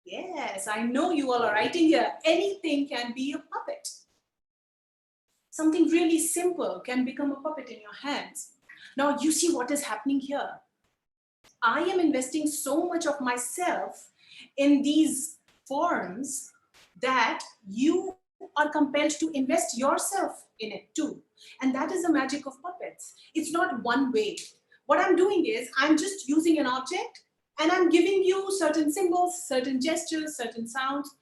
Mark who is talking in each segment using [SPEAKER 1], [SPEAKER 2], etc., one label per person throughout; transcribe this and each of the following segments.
[SPEAKER 1] Yes, I know you all are writing here. Anything can be a puppet. Something really simple can become a puppet in your hands. Now you see what is happening here. I am investing so much of myself in these forms that you are compelled to invest yourself in it too. And that is the magic of puppets. It's not one way. What I'm doing is I'm just using an object and I'm giving you certain symbols, certain gestures, certain sounds,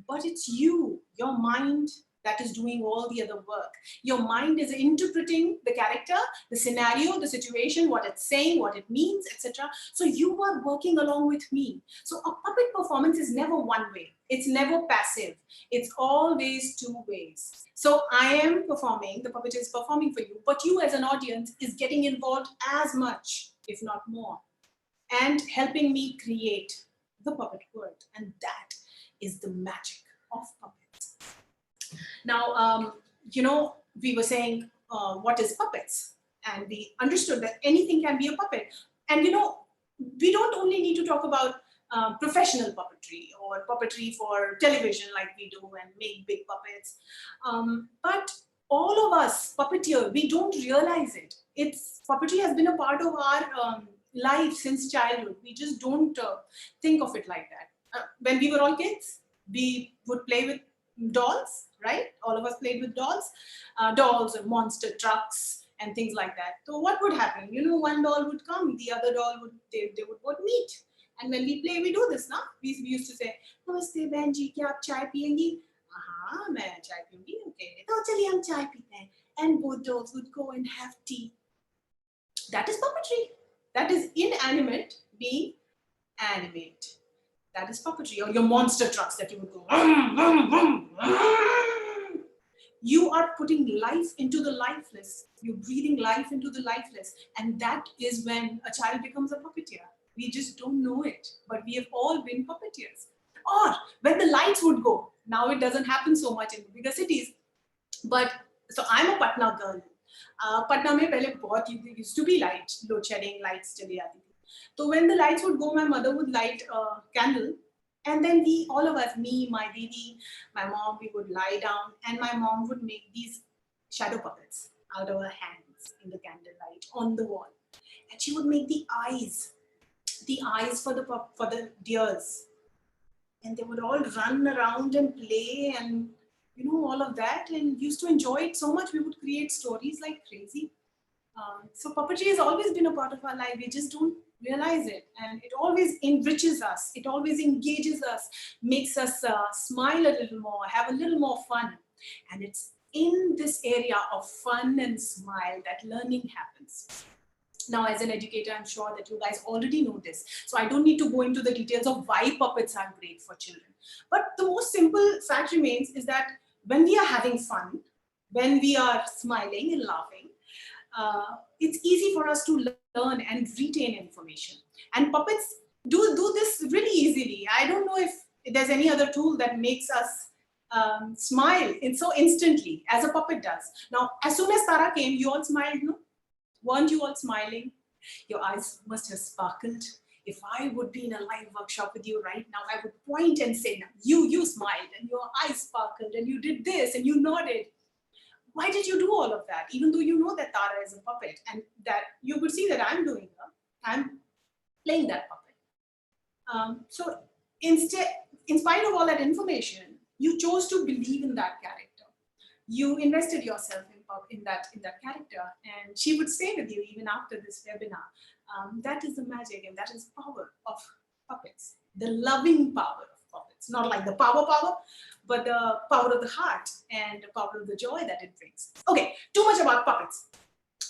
[SPEAKER 1] but it's you, your mind, that is doing all the other work. Your mind is interpreting the character, the scenario, the situation, what it's saying, what it means, etc. So you are working along with me. So a puppet performance is never one way. It's never passive. It's always two ways. So I am performing, the puppet is performing for you, but you as an audience is getting involved as much, if not more, and helping me create the puppet world. And that is the magic of puppets. Now, we were saying what is puppets, and we understood that anything can be a puppet. And we don't only need to talk about professional puppetry or puppetry for television like we do and make big puppets. But all of us puppeteer, we don't realize it. Puppetry has been a part of our life since childhood. We just don't think of it like that. When we were all kids, we would play with dolls, right? All of us played with dolls and monster trucks and things like that. So what would happen? One doll would come, the other doll they would both meet. And when we play, we do this, na? We used to say, "Namaste, बहन जी, क्या आप चाय पियेंगी?" हाँ, मैं चाय पीऊंगी. Okay, तो चलिए हम चाय पीते हैं. And both dolls would go and have tea. That is puppetry. That is inanimate being animate. That is puppetry. Or your monster trucks that you would go. You are putting life into the lifeless. You're breathing life into the lifeless. And that is when a child becomes a puppeteer. We just don't know it. But we have all been puppeteers. Or when the lights would go. Now it doesn't happen so much in the bigger cities. But so I'm a Patna girl. Patna में पहले बहुत used to be load shedding, lights चली आती थी. So when the lights would go, my mother would light a candle, and then all of us, me, my didi, my mom, we would lie down, and my mom would make these shadow puppets out of her hands in the candlelight on the wall, and she would make the eyes for the deers, and they would all run around and play and all of that, and used to enjoy it so much. We would create stories like crazy. So puppetry has always been a part of our life. We just don't realize it, and it always enriches us. It always engages us, makes us smile a little more, have a little more fun. And it's in this area of fun and smile that learning happens. Now, as an educator, I'm sure that you guys already know this. So I don't need to go into the details of why puppets are great for children. But the most simple fact remains is that when we are having fun, when we are smiling and laughing, it's easy for us to learn and retain information. And puppets do this really easily. I don't know if there's any other tool that makes us smile so instantly as a puppet does. Now, as soon as Tara came, you all smiled, no? Weren't you all smiling? Your eyes must have sparkled. If I would be in a live workshop with you right now, I would point and say, "Now, you smiled and your eyes sparkled and you did this and you nodded." Why did you do all of that? Even though you know that Tara is a puppet and that you could see that I'm playing that puppet. So in spite of all that information, you chose to believe in that character. You invested yourself in that character, and she would stay with you even after this webinar. That is the magic, and that is power of puppets, the loving power of puppets. Not like the power, but the power of the heart and the power of the joy that it brings. Okay, too much about puppets.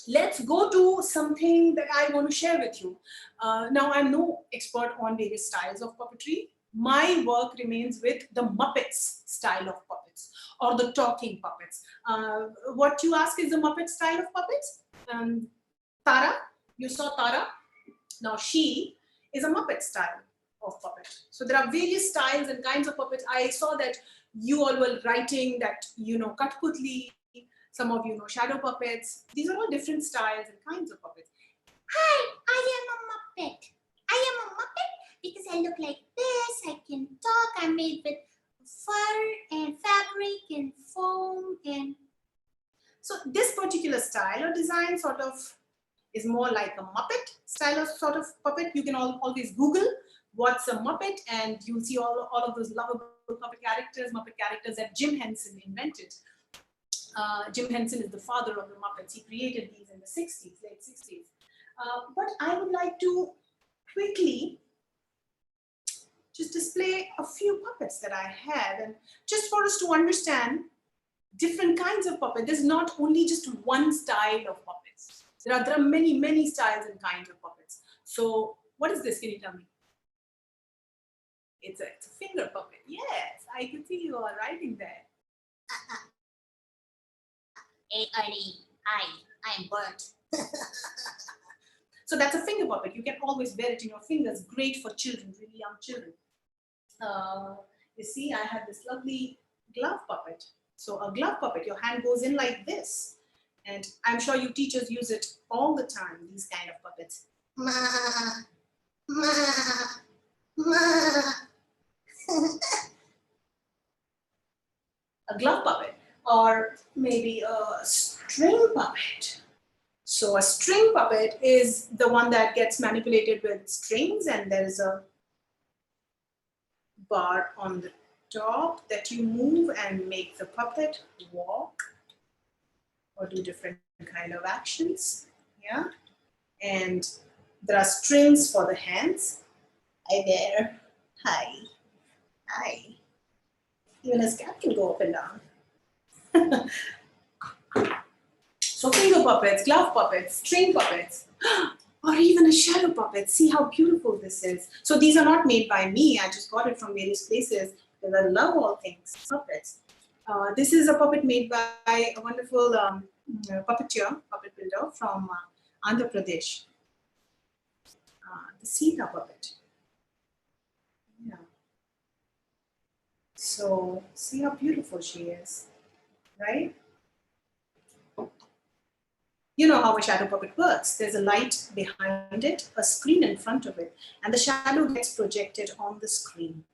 [SPEAKER 1] Let's go to something that I want to share with you. Now, I'm no expert on various styles of puppetry. My work remains with the Muppets style of puppets, or the talking puppets. What you ask is the Muppet style of puppets. Tara, you saw Tara. Now she is a Muppet style of puppet. So there are various styles and kinds of puppets. I saw that You all were writing that you know Kathputli, some of you know shadow puppets. These are all different styles and kinds of puppets.
[SPEAKER 2] Hi, I am a Muppet. I am a Muppet because I look like this. I can talk. I'm made with fur and fabric and foam and.
[SPEAKER 1] So this particular style or design sort of is more like a Muppet style of sort of puppet. You can always Google what's a Muppet and you'll see all of those lovable Muppet characters that Jim Henson invented. Jim Henson is the father of the Muppets. He created these in the 60s, late 60s. But I would like to quickly just display a few puppets that I have, and just for us to understand different kinds of puppets. There's not only just one style of puppets. There are many, many styles and kinds of puppets. So what is this? Can you tell me? It's a finger puppet. Yes, I can see you are writing there.
[SPEAKER 2] Hey, Ernie, I'm burnt.
[SPEAKER 1] So that's a finger puppet. You can always wear it in your fingers. Great for children, really young children. You see, I have this lovely glove puppet. So a glove puppet, your hand goes in like this. And I'm sure you teachers use it all the time, these kind of puppets.
[SPEAKER 2] Ma, ma.
[SPEAKER 1] A glove puppet, or maybe a string puppet. So a string puppet is the one that gets manipulated with strings, and there's a bar on the top that you move and make the puppet walk or do different kind of actions. Yeah, and there are strings for the hands. Hi there. Hi. Hi. Even his cat can go up and down. So finger puppets, glove puppets, string puppets, or even a shadow puppet. See how beautiful this is. So these are not made by me. I just got it from various places because I love all things puppets. This is a puppet made by a wonderful puppeteer, puppet builder from Andhra Pradesh. The Sita puppet. Yeah. So see how beautiful she is, right? You know how a shadow puppet works. There's a light behind it, a screen in front of it, and the shadow gets projected on the screen.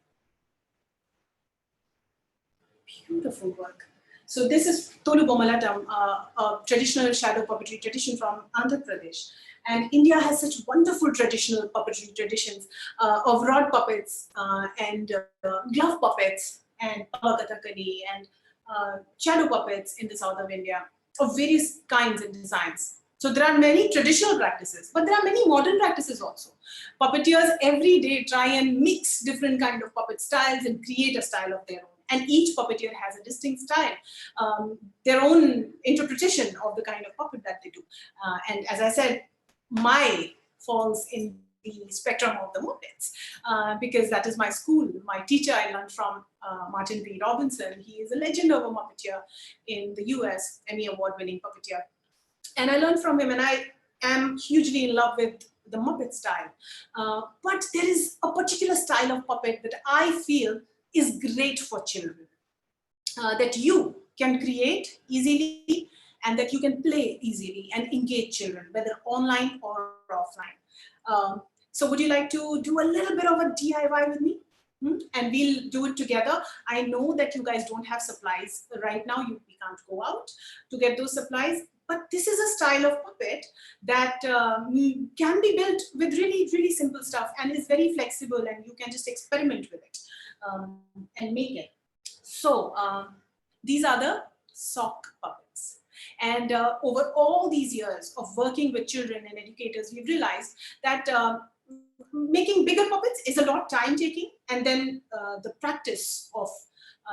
[SPEAKER 1] Beautiful work. So this is Tolu Bomalatam, a traditional shadow puppetry tradition from Andhra Pradesh. And India has such wonderful traditional puppetry traditions of rod puppets and glove puppets and Pavakatakali and shadow puppets in the south of India of various kinds and designs. So there are many traditional practices, but there are many modern practices also. Puppeteers every day try and mix different kind of puppet styles and create a style of their own. And each puppeteer has a distinct style, their own interpretation of the kind of puppet that they do. And as I said, my falls in the spectrum of the Muppets because that is my school. My teacher I learned from, Martin B. Robinson. He is a legend of a Muppeteer in the US, Emmy Award-winning puppeteer. And I learned from him, and I am hugely in love with the Muppet style. But there is a particular style of puppet that I feel is great for children, that you can create easily and that you can play easily and engage children, whether online or offline. So would you like to do a little bit of a DIY with me? And we'll do it together. I know that you guys don't have supplies right now. We can't go out to get those supplies. But this is a style of puppet that can be built with really, really simple stuff and is very flexible, and you can just experiment with it and make it. So these are the sock puppets. And over all these years of working with children and educators, we've realized that making bigger puppets is a lot time taking, and then the practice of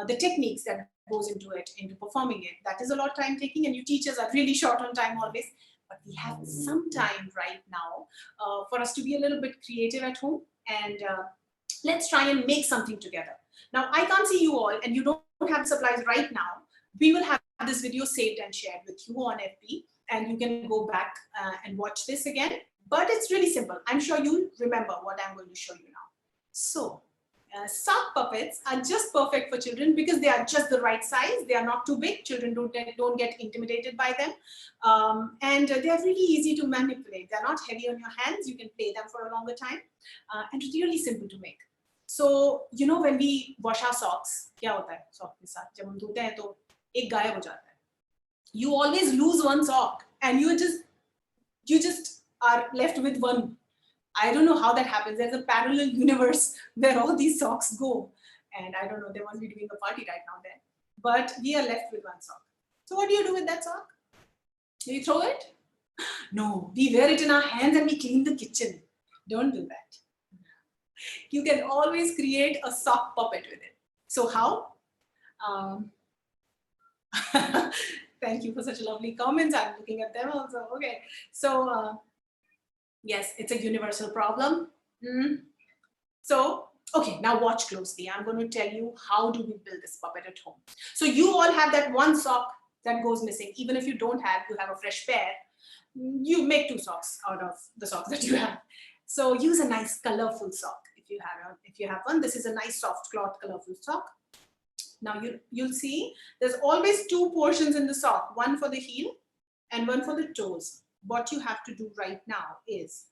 [SPEAKER 1] the techniques that goes into it, into performing it, that is a lot time taking, and you teachers are really short on time always. But we have some time right now for us to be a little bit creative at home, and let's try and make something together. Now, I can't see you all, and you don't have supplies right now. We will have this video saved and shared with you on FB, and you can go back and watch this again. But it's really simple. I'm sure you'll remember what I'm going to show you now. So Sock puppets are just perfect for children because they are just the right size. They are not too big. Children don't get intimidated by them. And they are really easy to manipulate. They're not heavy on your hands. You can play them for a longer time. And really simple to make. So, you know, when we wash our socks, क्या होता है sock के साथ? जब हम धोते हैं तो एक गायब हो जाता है. You always lose one sock and you just are left with one. I don't know how that happens. There's a parallel universe where all these socks go. And I don't know, they must be doing a party right now there. But we are left with one sock. So what do you do with that sock? Do you throw it? No, we wear it in our hands and we clean the kitchen. Don't do that. You can always create a sock puppet with it. So how? Thank you for such lovely comments. I'm looking at them also. Okay. So, yes, it's a universal problem. So, okay, now watch closely. I'm going to tell you how do we build this puppet at home. So you all have that one sock that goes missing. Even if you don't have, you have a fresh pair. You make 2 socks out of the socks that you have. So use a nice colorful sock if you have one. This is a nice soft cloth colorful sock. Now you'll see there's always 2 portions in the sock, one for the heel and one for the toes. What you have to do right now is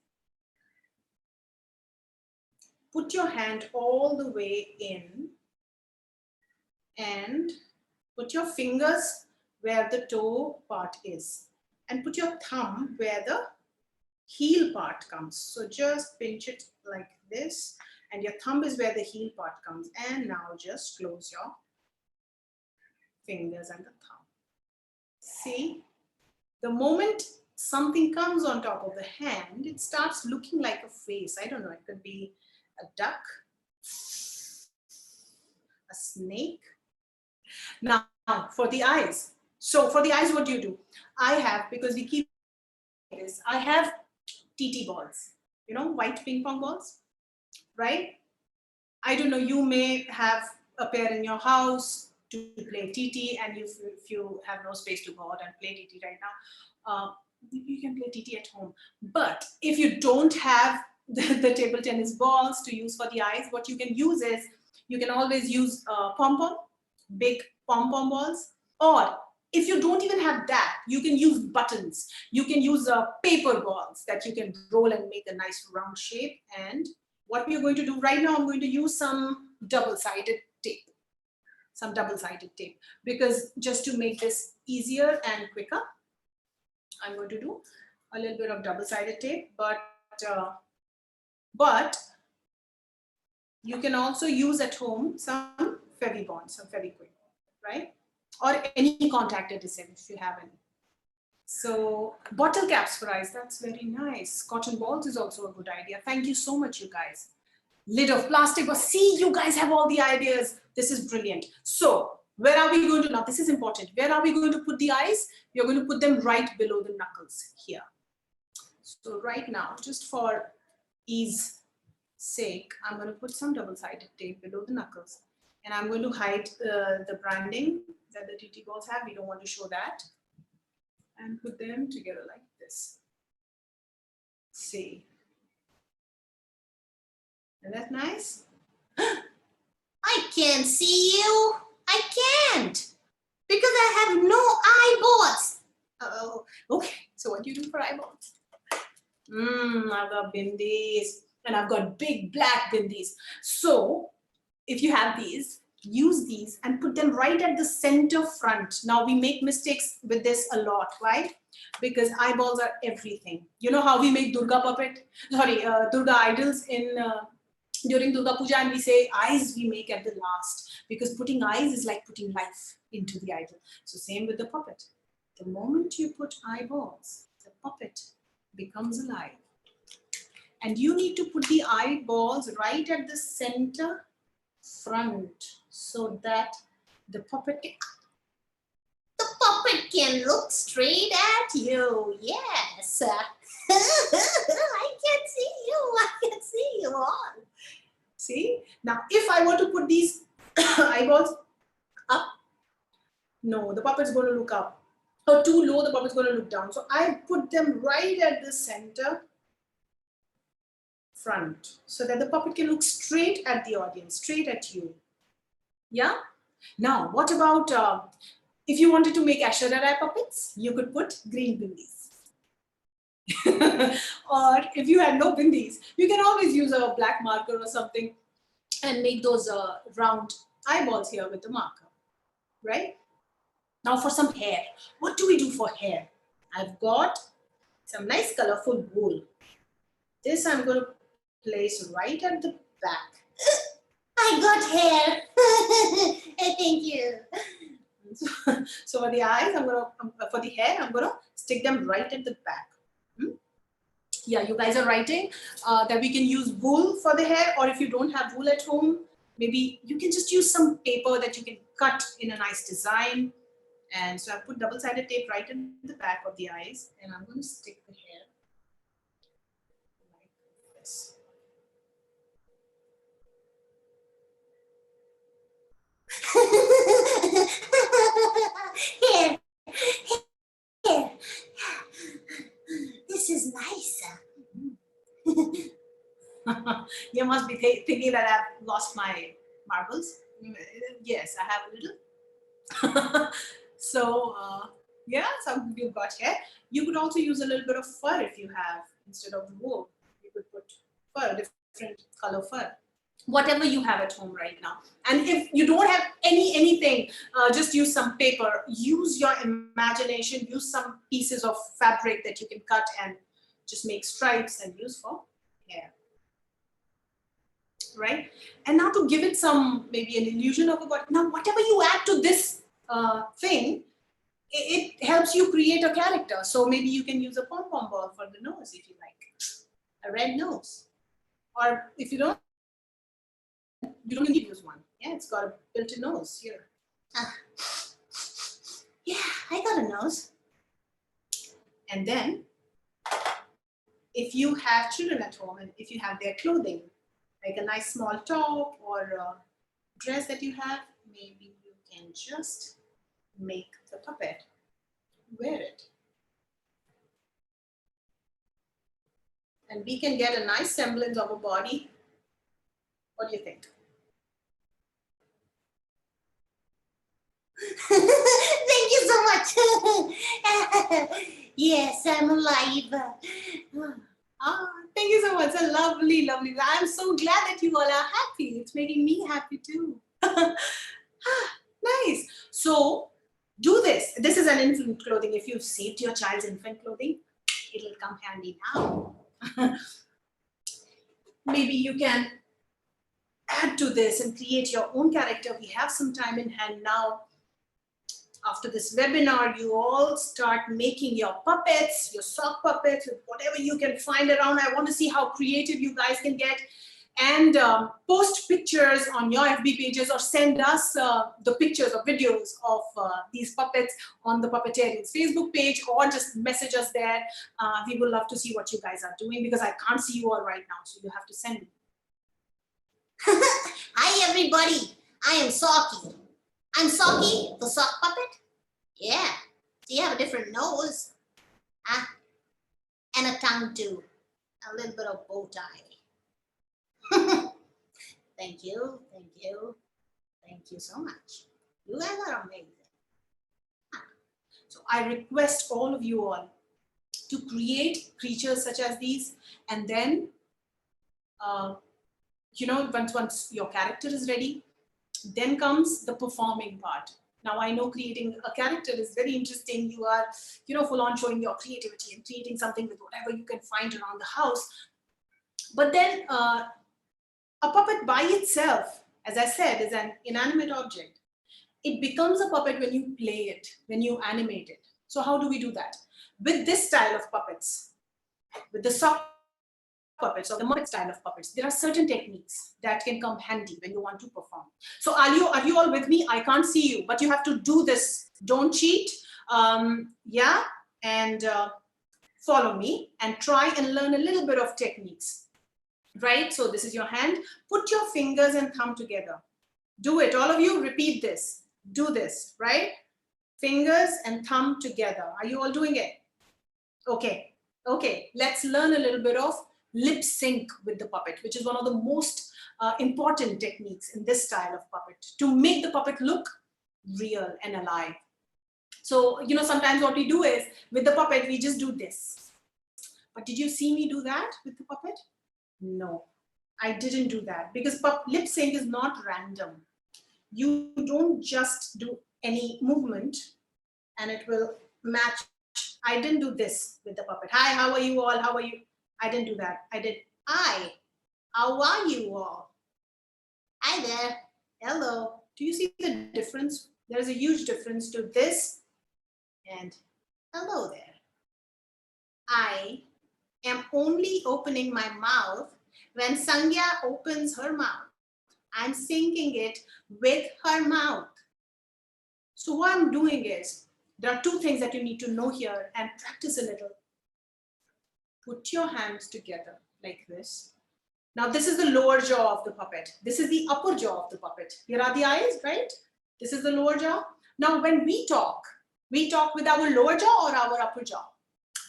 [SPEAKER 1] put your hand all the way in and put your fingers where the toe part is and put your thumb where the heel part comes. So just pinch it like this and your thumb is where the heel part comes. And now just close your fingers and the thumb. See, the moment something comes on top of the hand, it starts looking like a face. I don't know, it could be a duck, a snake. Now for the eyes. So for the eyes, what do you do? I have, because we keep this, I have TT balls, you know, white ping pong balls, right? I don't know, you may have a pair in your house to play TT, and if you have no space to go out and play TT right now, you can play TT at home. But if you don't have the table tennis balls to use for the eyes, what you can use is, you can always use pom-pom, big pom-pom balls, or if you don't even have that, you can use buttons. You can use paper balls that you can roll and make a nice round shape. And what we are going to do right now, I'm going to use some double-sided tape. Because just to make this easier and quicker, I'm going to do a little bit of double-sided tape, but you can also use at home some Fevibond, some Fevikwik, right? Or any contact adhesive if you have any. So bottle caps for eyes, that's very nice. Cotton balls is also a good idea. Thank you so much, you guys. Lid of plastic, but see, you guys have all the ideas. This is brilliant. So where are we going to, now this is important. Where are we going to put the eyes? You're going to put them right below the knuckles here. So right now, just for ease sake, I'm going to put some double-sided tape below the knuckles. And I'm going to hide the branding that the TT balls have. We don't want to show that. And put them together like this. See. Isn't that nice?
[SPEAKER 2] I can't see you. I can't. Because I have no eyeballs.
[SPEAKER 1] Oh, okay. So what do you do for eyeballs? I've got bindis. And I've got big black bindis. So if you have these, use these and put them right at the center front. Now we make mistakes with this a lot, right? Because eyeballs are everything. You know how we make Durga puppet? Sorry, Durga idols in during Durga Puja, and we say eyes we make at the last, because putting eyes is like putting life into the idol. So same with the puppet. The moment you put eyeballs, the puppet becomes alive. And you need to put the eyeballs right at the center front so that the puppet
[SPEAKER 2] can look straight at you. Yes. I can see you. I can see you all.
[SPEAKER 1] See? Now, if I were to put these eyeballs up, no, the puppet's going to look up. Or too low, the puppet's going to look down. So I put them right at the center front so that the puppet can look straight at the audience, straight at you. Yeah? Now, what about if you wanted to make Aishwarya Rai puppets, you could put green bindis. Or if you had no bindis, you can always use a black marker or something and make those round eyeballs here with the marker, right? Now for some hair. What do we do for hair? I've got some nice colorful wool. This I'm going to place right at the back.
[SPEAKER 2] I got hair. Thank you.
[SPEAKER 1] So for the eyes, for the hair, I'm gonna stick them right at the back. Yeah, you guys are writing that we can use wool for the hair, or if you don't have wool at home, maybe you can just use some paper that you can cut in a nice design. And so I put double-sided tape right in the back of the eyes, and I'm going to stick the hair like this.
[SPEAKER 2] Here. Here. This is nice.
[SPEAKER 1] You must be thinking that I've lost my marbles. Yes, I have a little. So yeah, so you've got hair. You could also use a little bit of fur if you have, instead of wool. You could put fur, different color fur. Whatever you have at home right now. And if you don't have anything, just use some paper, use your imagination, use some pieces of fabric that you can cut and just make stripes and use for hair. Right? And now to give it some, maybe an illusion of a body. Now, whatever you add to this thing, it helps you create a character. So maybe you can use a pom-pom ball for the nose if you like, a red nose. Or if you don't need to use one. Yeah, it's got a built-in nose here.
[SPEAKER 2] Yeah, I got a nose.
[SPEAKER 1] And then, if you have children at home and if you have their clothing, like a nice small top or a dress that you have, maybe you can just make the puppet wear it. And we can get a nice semblance of a body. What do you think?
[SPEAKER 2] Thank you so much. Yes, I'm alive.
[SPEAKER 1] Thank you so much. A lovely, lovely. I'm so glad that you all are happy. It's making me happy too. Nice. So do this. This is an infant clothing. If you've saved your child's infant clothing, it'll come handy now. Maybe you can add to this and create your own character. We have some time in hand now. After this webinar, you all start making your puppets, your sock puppets, whatever you can find around. I want to see how creative you guys can get. And post pictures on your FB pages, or send us the pictures or videos of these puppets on the Puppeteerians Facebook page, or just message us there. We would love to see what you guys are doing, because I can't see you all right now, so you have to send me.
[SPEAKER 2] Hi everybody, I am Socky. I'm Socky, the sock puppet. Yeah, so you have a different nose. And a tongue too. A little bit of bow tie. Thank you, thank you. Thank you so much. You guys are amazing.
[SPEAKER 1] So I request all of you all to create creatures such as these, and then, once your character is ready, then comes the performing part. Now, I know creating a character is very interesting. You are, full on showing your creativity and creating something with whatever you can find around the house. But then a puppet by itself, as I said, is an inanimate object. It becomes a puppet when you play it, when you animate it. So how do we do that? With this style of puppets, with the sock puppets or the Muppet style of puppets, there are certain techniques that can come handy when you want to perform. So are you all with me? I can't see you, but you have to do this. Don't cheat. Yeah, and follow me and try and learn a little bit of techniques. Right? So this is your hand. Put your fingers and thumb together. Do it. All of you, repeat this. Do this, right? Fingers and thumb together. Are you all doing it? Okay. Okay. Let's learn a little bit of lip sync with the puppet, which is one of the most important techniques in this style of puppet to make the puppet look real and alive. So, sometimes what we do is with the puppet, we just do this. But did you see me do that with the puppet? No, I didn't do that because lip sync is not random. You don't just do any movement and it will match. I didn't do this with the puppet. Hi, how are you all? How are you? I didn't do that. I did, hi, how are you all? Hi there, hello. Do you see the difference? There's a huge difference to this and hello there. I am only opening my mouth when Sangya opens her mouth. I'm syncing it with her mouth. So what I'm doing is, there are two things that you need to know here and practice a little. Put your hands together like this. Now this is the lower jaw of the puppet. This is the upper jaw of the puppet. Here are the eyes, right? This is the lower jaw. Now when we talk with our lower jaw or our upper jaw.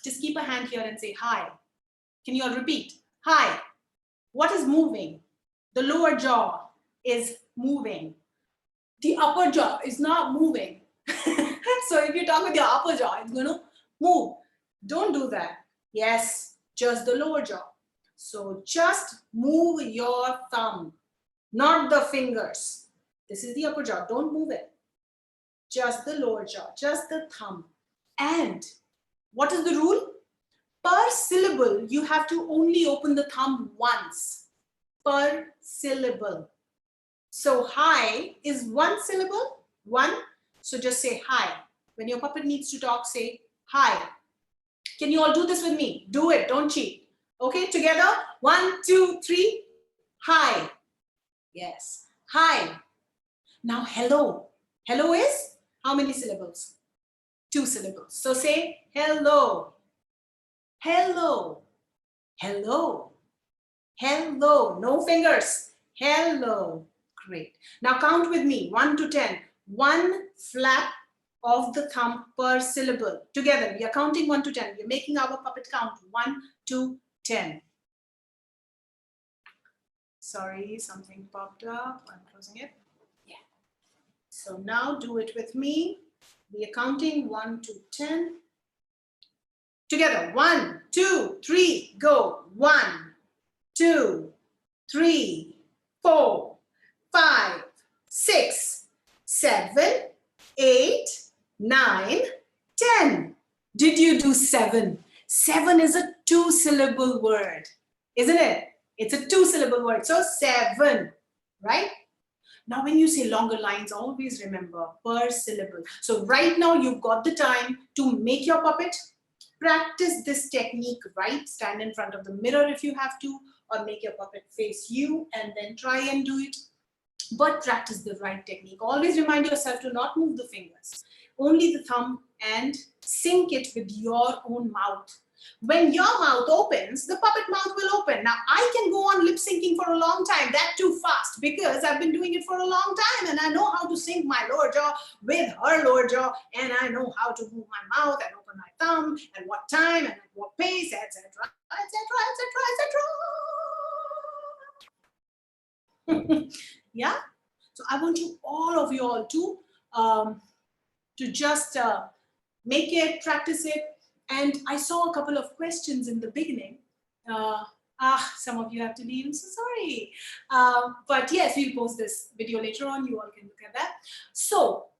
[SPEAKER 1] Just keep a hand here and say hi. Can you all repeat? Hi. What is moving? The lower jaw is moving. The upper jaw is not moving. So if you talk with your upper jaw, it's going to move. Don't do that. Yes, just the lower jaw. So just move your thumb, not the fingers. This is the upper jaw. Don't move it. Just the lower jaw, just the thumb. And what is the rule? Per syllable, you have to only open the thumb once. Per syllable. So hi is one syllable, one. So just say hi. When your puppet needs to talk, say hi. Can you all do this with me? Do it, don't cheat. Okay, together, 1, 2, 3, hi. Yes, hi. Now hello. Hello is how many syllables? 2 syllables. So say hello. Hello. Hello. Hello. No fingers. Hello. Great. Now count with me, 1 to 10. 1 flap of the thumb per syllable. Together, we are counting 1 to 10. We are making our puppet count 1 to 10. Sorry, something popped up. I'm closing it. Yeah. So now do it with me. We are counting 1 to 10. Together, 1, 2, 3, go. 1, 2, 3, 4, 5, 6, 7, 8, 9, 10. Did you do 7? 7 is a 2-syllable word, isn't it? It's a 2-syllable word. So 7, right? Now when you say longer lines, always remember per syllable. So right now you've got the time to make your puppet. Practice this technique, right? Stand in front of the mirror if you have to, or make your puppet face you and then try and do it. But practice the right technique. Always remind yourself to not move the fingers, only the thumb, and sync it with your own mouth. When your mouth opens, the puppet mouth will open. Now I can go on lip syncing for a long time, that too fast, because I've been doing it for a long time and I know how to sync my lower jaw with her lower jaw, and I know how to move my mouth and open my thumb and what time and at what pace, etc., etc., etc. Yeah. So I want you, all of you all, to just make it, practice it. And I saw a couple of questions in the beginning. Some of you have to leave, I'm so sorry. But yes, we'll post this video later on. You all can look at that. So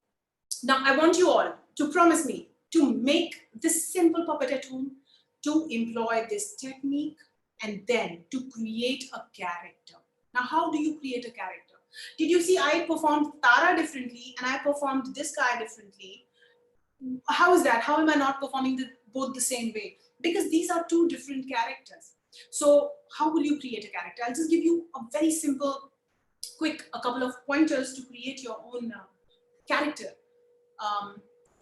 [SPEAKER 1] now I want you all to promise me to make this simple puppet at home, to employ this technique, and then to create a character. Now, how do you create a character? Did you see I performed Tara differently and I performed this guy differently? How is that? How am I not performing both the same way? Because these are two different characters. So how will you create a character? I'll just give you a very simple, quick, a couple of pointers to create your own character.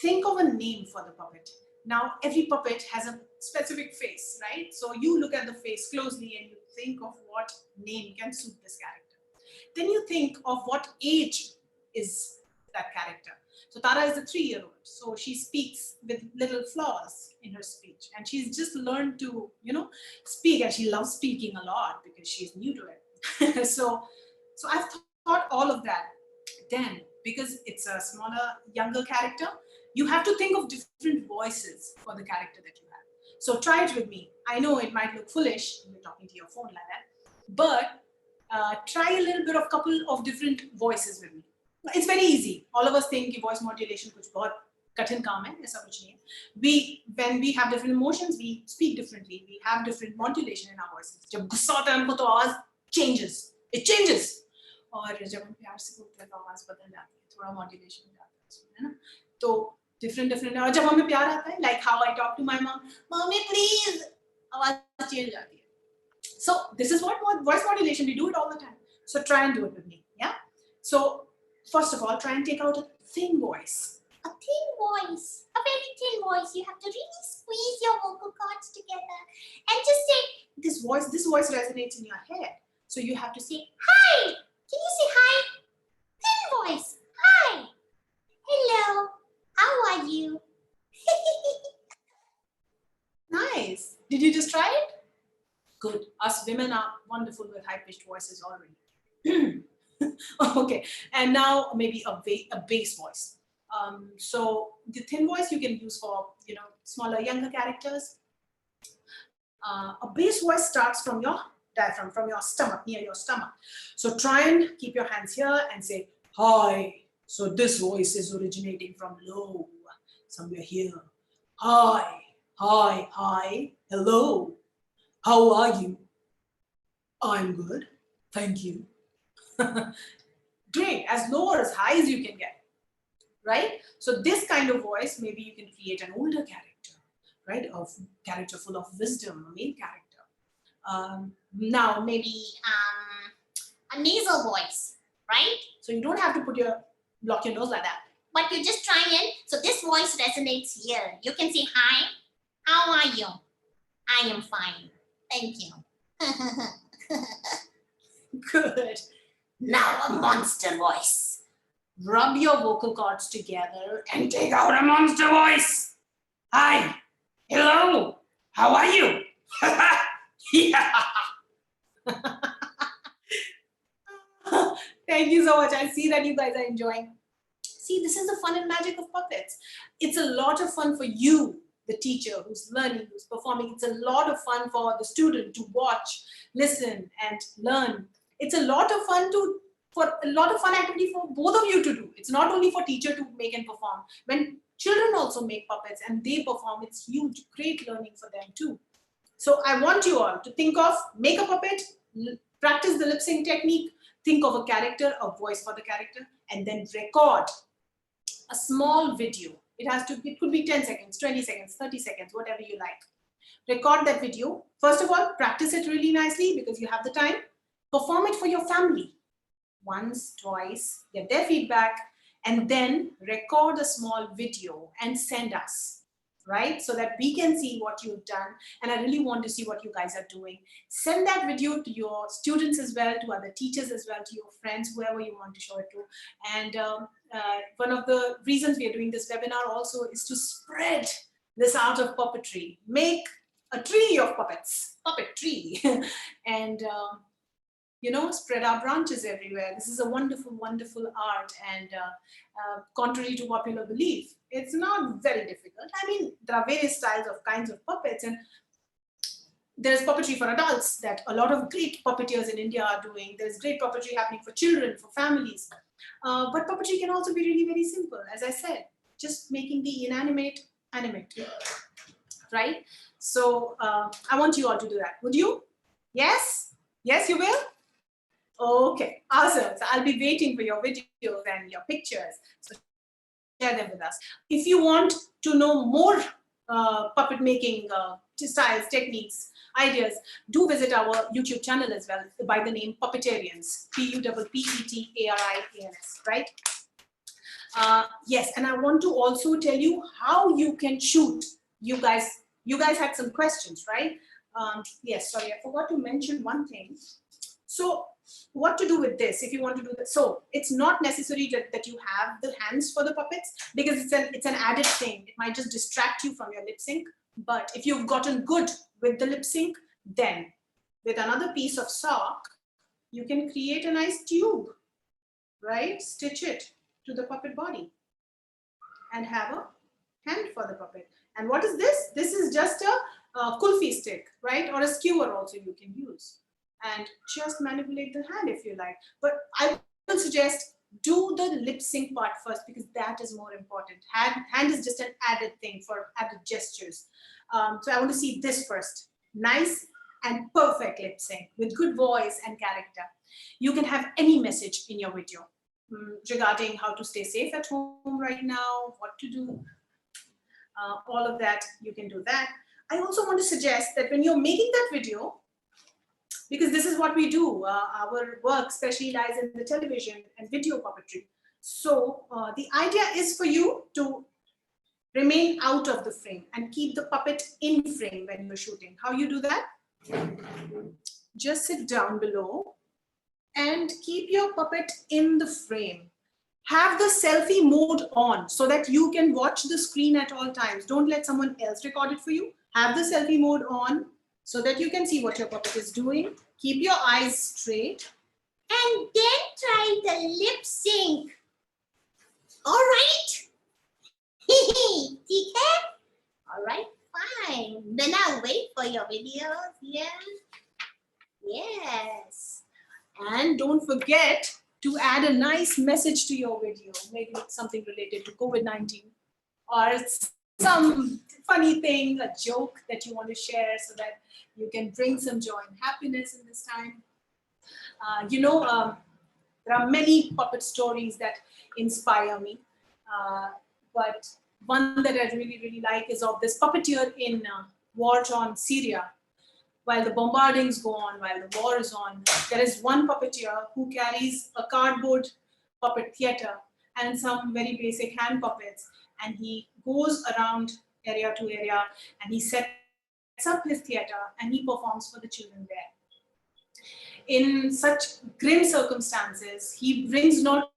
[SPEAKER 1] Think of a name for the puppet. Now, every puppet has a specific face, right? So you look at the face closely and you think of what name can suit this character. Then you think of what age is that character. So Tara is a 3-year-old. So she speaks with little flaws in her speech. And she's just learned to, speak. And she loves speaking a lot because she's new to it. So I've thought all of that. Then, because it's a smaller, younger character, you have to think of different voices for the character that you have. So try it with me. I know it might look foolish when you're talking to your phone like that, but try a little bit of couple of different voices with me. It's very easy. All of us think कि voice modulation कुछ बहुत कठिन काम है, ऐसा कुछ नहीं है. When we have different emotions, we speak differently. We have different modulation in our voices. जब गुस्सा होता है हमको तो आवाज changes. It changes. और जब हम प्यार से बोलते हैं तो आवाज बदल जाती है, थोड़ा मॉड्यूलेशन हो जाता है उसमें, है ना. तो different और जब हमें प्यार आता है, like how I talk to my mom, mommy please, आवाज change जाती है. So this is what voice modulation, we do it all the time. So try and do it with me. Yeah. So first of all, try and take out a thin voice.
[SPEAKER 2] A thin voice, a very thin voice. You have to really squeeze your vocal cords together and just say,
[SPEAKER 1] this voice resonates in your head. So you have to say,
[SPEAKER 2] hi. Can you say hi? Thin voice. Hi. Hello. How are you?
[SPEAKER 1] Nice. Did you just try it? Good. Us women are wonderful with high-pitched voices already. Okay. And now maybe a bass voice. So the thin voice you can use for, smaller, younger characters. A bass voice starts from your diaphragm, from your stomach, near your stomach. So try and keep your hands here and say, hi. So this voice is originating from low, somewhere here. Hi, hi, hi, hello. How are you? I'm good, thank you. Great, as low or as high as you can get, right? So this kind of voice, maybe you can create an older character, right? A character full of wisdom, a main character.
[SPEAKER 2] Now maybe a nasal voice, right?
[SPEAKER 1] So you don't have to block your nose like that.
[SPEAKER 2] But you just try it. So this voice resonates here. You can say, hi, how are you? I am fine, thank you.
[SPEAKER 1] Good.
[SPEAKER 2] Now a monster voice.
[SPEAKER 1] Rub your vocal cords together and take out a monster voice. Hi, hello, how are you? Yeah. Thank you so much. I see that you guys are enjoying. See, this is the fun and magic of puppets. It's a lot of fun for you, the teacher who's learning, who's performing. It's a lot of fun for the student to watch, listen, and learn. It's a lot of fun activity for both of you to do. It's not only for teacher to make and perform. When children also make puppets and they perform, it's huge, great learning for them too. So I want you all to think of, make a puppet, practice the lip sync technique, think of a character, a voice for the character, and then record a small video. It could be 10 seconds, 20 seconds, 30 seconds, whatever you like. Record that video. First of all, practice it really nicely because you have the time. Perform it for your family. Once, twice, get their feedback, and then record a small video and send us, right? So that we can see what you've done. And I really want to see what you guys are doing. Send that video to your students as well, to other teachers as well, to your friends, whoever you want to show it to. And one of the reasons we are doing this webinar also is to spread this art of puppetry. Make a tree of puppets, puppet tree. And spread our branches everywhere. This is a wonderful, wonderful art, and contrary to popular belief, it's not very difficult. I mean, there are various styles of kinds of puppets, and there's puppetry for adults that a lot of great puppeteers in India are doing. There's great puppetry happening for children, for families. But puppetry can also be really very simple, as I said, just making the inanimate animate, right? So I want you all to do that. Would you? Yes? Yes, you will? Okay, awesome. So I'll be waiting for your videos and your pictures. So share them with us. If you want to know more puppet making styles, techniques, ideas, do visit our YouTube channel as well by the name Puppeterians, Puppetarians, right? Yes, and I want to also tell you how you can shoot. You guys had some questions, right? Yes, sorry, I forgot to mention one thing. So what to do with this if you want to do that. So it's not necessary that you have the hands for the puppets, because it's an added thing. It might just distract you from your lip sync. But if you've gotten good with the lip sync, then with another piece of sock, you can create a nice tube, right? Stitch it to the puppet body and have a hand for the puppet. And what is this? This is just a kulfi stick, right? Or a skewer also you can use. And just manipulate the hand if you like. But I will suggest do the lip sync part first, because that is more important. Hand is just an added thing for added gestures. So I want to see this first. Nice and perfect lip sync with good voice and character. You can have any message in your video regarding how to stay safe at home right now, what to do, all of that, you can do that. I also want to suggest that when you're making that video, because this is what we do, our work especially lies in the television and video puppetry. So the idea is for you to remain out of the frame and keep the puppet in frame when you're shooting. How you do that? Just sit down below and keep your puppet in the frame. Have the selfie mode on so that you can watch the screen at all times. Don't let someone else record it for you. Have the selfie mode on so that you can see what your puppet is doing. Keep your eyes straight.
[SPEAKER 2] And then try the lip sync. All right? TK? All right, fine. Then I'll wait for your videos. Yeah. Yes.
[SPEAKER 1] And don't forget to add a nice message to your video. Maybe it's something related to COVID-19 or some funny thing, a joke that you want to share so that you can bring some joy and happiness in this time. There are many puppet stories that inspire me. But one that I really, really like is of this puppeteer in war-torn Syria. While the bombardings go on, while the war is on, there is one puppeteer who carries a cardboard puppet theater and some very basic hand puppets, and he goes around area to area and he sets up his theater and he performs for the children there. In such grim circumstances, he brings not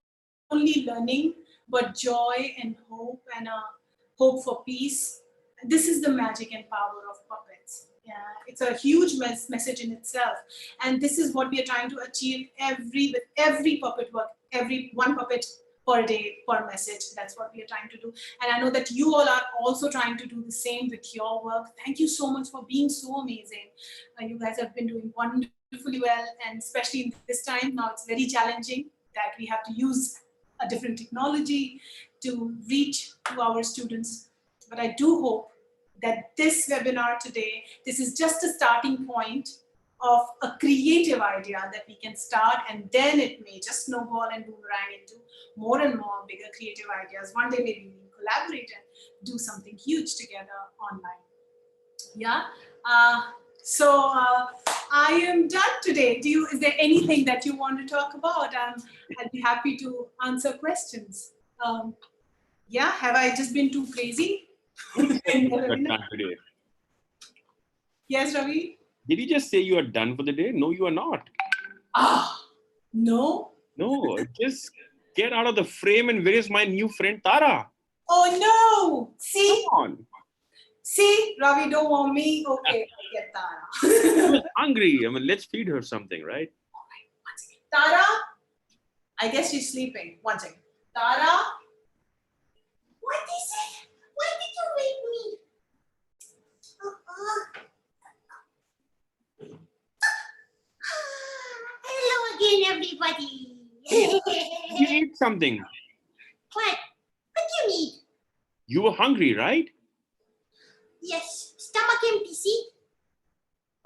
[SPEAKER 1] only learning, but joy and hope and a hope for peace. This is the magic and power of puppets. Yeah, it's a huge message in itself. And this is what we are trying to achieve with every puppet work, every one puppet per day, per message. That's what we are trying to do. And I know that you all are also trying to do the same with your work. Thank you so much for being so amazing. You guys have been doing wonderfully well, and especially in this time, now it's very challenging that we have to use a different technology to reach to our students. But I do hope that this webinar today, this is just a starting point of a creative idea that we can start, and then it may just snowball and boomerang into more and more bigger creative ideas. One day maybe we collaborate and do something huge together online. Yeah. So I am done today. Is there anything that you want to talk about? I'd be happy to answer questions. Yeah, have I just been too crazy?
[SPEAKER 3] Today.
[SPEAKER 1] Yes, Ravi?
[SPEAKER 3] Did you just say you are done for the day? No, you are not.
[SPEAKER 1] No?
[SPEAKER 3] No, just get out of the frame. And where is my new friend Tara?
[SPEAKER 1] Oh no! See?
[SPEAKER 3] Come on.
[SPEAKER 1] See, Ravi don't want me. Okay, I get Tara.
[SPEAKER 3] She's hungry. I mean, let's feed her something, right?
[SPEAKER 1] All right, one second. Tara? I guess she's sleeping. One second. Tara?
[SPEAKER 2] What is it? Why did you wake me? Hello again, everybody.
[SPEAKER 3] You eat something.
[SPEAKER 2] What? What do you need?
[SPEAKER 3] You were hungry, right?
[SPEAKER 2] Yes, stomach empty, see?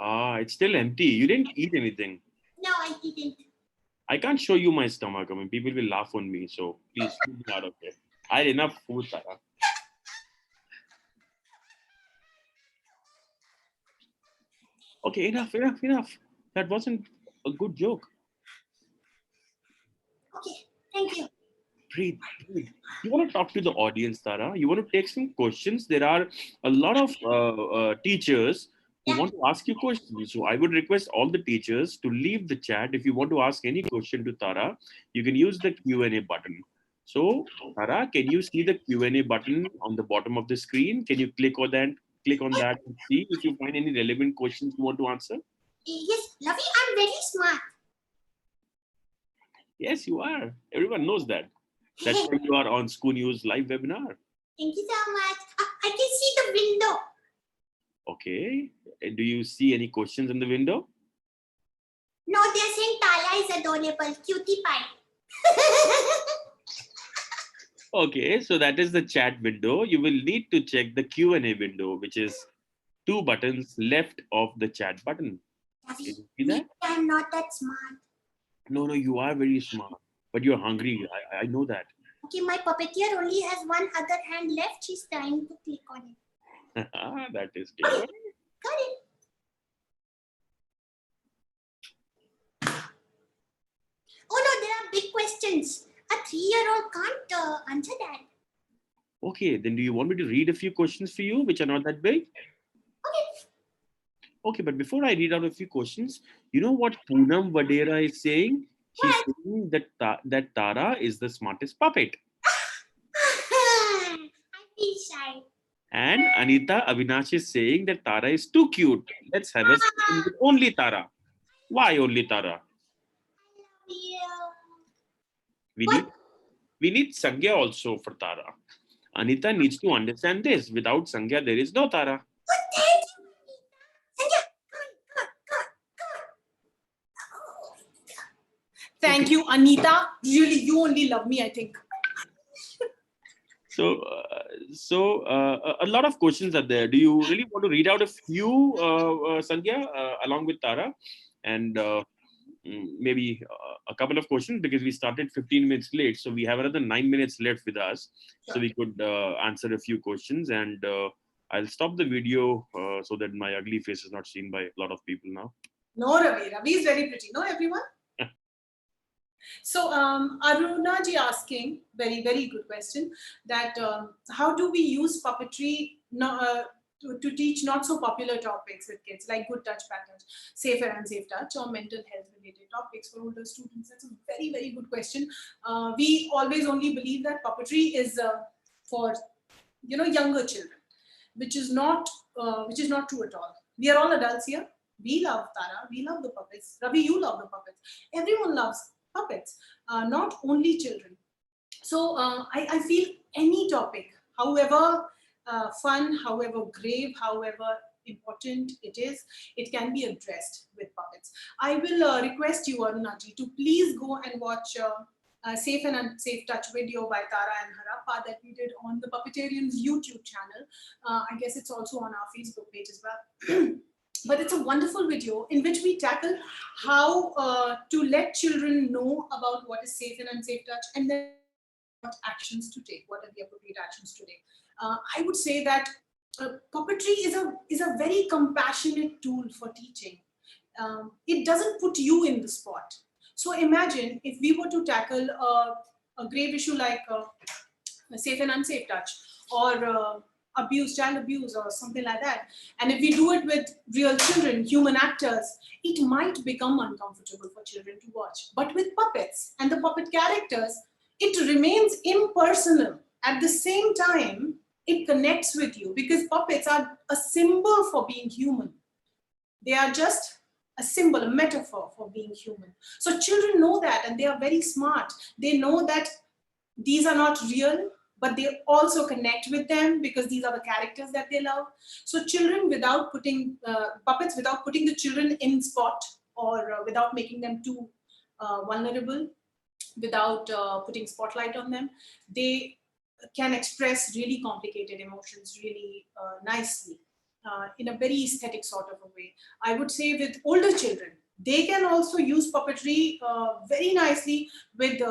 [SPEAKER 3] It's still empty. You didn't eat anything.
[SPEAKER 2] No, I didn't.
[SPEAKER 3] I can't show you my stomach. I mean, people will laugh on me. So please, leave me out of here. I had enough food, Tara. Okay, enough. That wasn't a good joke.
[SPEAKER 2] Okay, thank you.
[SPEAKER 3] Breathe. You want to talk to the audience, Tara? You want to take some questions? There are a lot of teachers who
[SPEAKER 2] Yeah.
[SPEAKER 3] want to ask you questions. So I would request all the teachers to leave the chat. If you want to ask any question to Tara, you can use the Q&A button. So Tara, can you see the Q&A button on the bottom of the screen? Can you click on that? Click on that and see if you find any relevant questions you want to answer.
[SPEAKER 2] Yes, Ravi, I'm very smart.
[SPEAKER 3] Yes, you are. Everyone knows that. That's why you are on School News live webinar.
[SPEAKER 2] Thank you so much. I can see the window.
[SPEAKER 3] Okay. And do you see any questions in the window?
[SPEAKER 2] No, they're saying Tala is adorable. Cutie pie.
[SPEAKER 3] Okay, so that is the chat window. You will need to check the Q&A window, which is 2 buttons left of the chat button.
[SPEAKER 2] Ravi,
[SPEAKER 3] Can you see that?
[SPEAKER 2] I'm not that smart.
[SPEAKER 3] No, you are very smart, but you're hungry. I know that.
[SPEAKER 2] Okay, my puppeteer only has one other hand left. She's trying to click on it.
[SPEAKER 3] That is clever.
[SPEAKER 2] Got it. Oh no, there are big questions. A 3-year-old can't answer that.
[SPEAKER 3] Okay, then do you want me to read a few questions for you, which are not that big?
[SPEAKER 2] Okay.
[SPEAKER 3] Okay, but before I read out a few questions, you know what Poonam Vadera is saying? She's saying that Tara is the smartest puppet.
[SPEAKER 2] I feel shy.
[SPEAKER 3] And Anita Avinash is saying that Tara is too cute. Let's have a session with only Tara. Why only Tara?
[SPEAKER 2] Yeah.
[SPEAKER 3] We need Sangya also for Tara. Anita needs to understand this. Without Sangya, there is no Tara.
[SPEAKER 2] Oh, thank you, Anita. Sandhya, come on.
[SPEAKER 1] Thank you, Anita. Really, you only love me, I think.
[SPEAKER 3] So a lot of questions are there. Do you really want to read out a few, Sandhya, along with Tara, and maybe a couple of questions, because we started 15 minutes late, so we have another 9 minutes left with us, so we could answer a few questions, and I'll stop the video so that my ugly face is not seen by a lot of people now.
[SPEAKER 1] No, Ravi. Ravi is very pretty. No, everyone? So Aruna ji asking, very, very good question, that how do we use puppetry to teach not so popular topics with kids, like good touch, bad touch, safe and unsafe touch, or mental health related topics for older students? That's a very, very good question. We always only believe that puppetry is for younger children, which is not true at all. We are all adults here. We love Tara. We love the puppets. Ravi, you love the puppets. Everyone loves puppets, not only children. So I feel any topic, however fun, however grave, however important it is, it can be addressed with puppets. I will request you, Arunaji, to please go and watch Safe and Unsafe Touch video by Tara and Harappa that we did on the Puppeterians YouTube channel. I guess it's also on our Facebook page as well. But it's a wonderful video in which we tackle how to let children know about what is safe and unsafe touch, and then what actions to take, what are the appropriate actions to take. I would say that puppetry is a very compassionate tool for teaching. It doesn't put you in the spot. So imagine if we were to tackle a grave issue like safe and unsafe touch, or child abuse, or something like that. And if we do it with real children, human actors, it might become uncomfortable for children to watch. But with puppets and the puppet characters, it remains impersonal. At the same time, it connects with you, because puppets are a symbol for being human. They are just a symbol, a metaphor for being human. So children know that, and they are very smart. They know that these are not real, but they also connect with them because these are the characters that they love. So children, without putting puppets, without putting the children in spot, or without making them too vulnerable, without putting spotlight on them, they can express really complicated emotions really nicely, in a very aesthetic sort of a way. I would say with older children, they can also use puppetry very nicely with